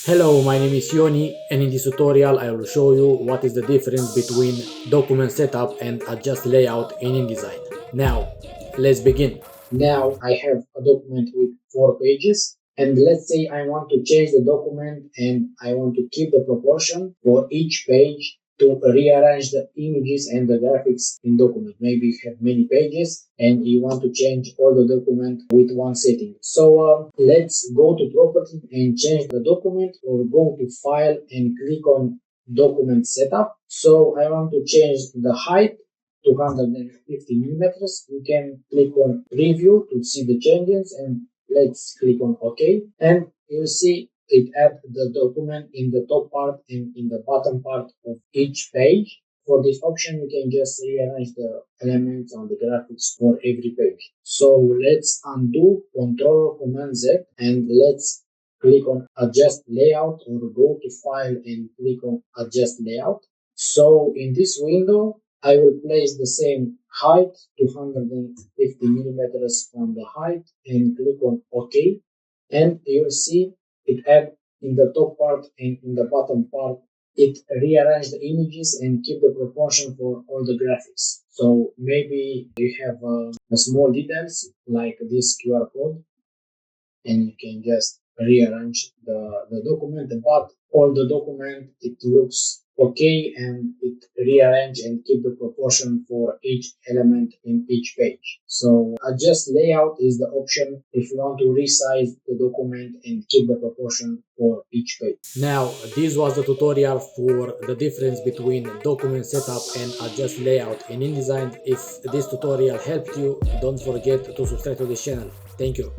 Hello, my name is Ioni, and in this tutorial I will show you what is the difference between document setup and adjust layout in InDesign. Now, let's begin. Now I have a document with 4 pages, and let's say I want to change the document and I want to keep the proportion for each page to rearrange the images and the graphics in document. Maybe you have many pages and you want to change all the document with one setting. So let's go to property and change the document, or go to file and click on document setup. So I want to change the height 250 millimeters. You can click on preview to see the changes, and let's click on OK. And you'll see it add the document in the top part and in the bottom part of each page. For this option, you can just rearrange the elements on the graphics for every page. So let's undo Ctrl Command Z, and let's click on adjust layout, or go to file and click on adjust layout. So in this window, I will place the same height, 250 millimeters on the height, and click on OK. And you'll see it add in the top part and in the bottom part. It rearrange the images and keep the proportion for all the graphics. So maybe you have a small details like this QR code, and you can just rearrange the document, but all the document, it looks okay, and it rearrange and keep the proportion for each element in each page. So adjust layout is the option if you want to resize the document and keep the proportion for each page. Now, this was the tutorial for the difference between document setup and adjust layout in InDesign. If this tutorial helped you, don't forget to subscribe to this channel. Thank you.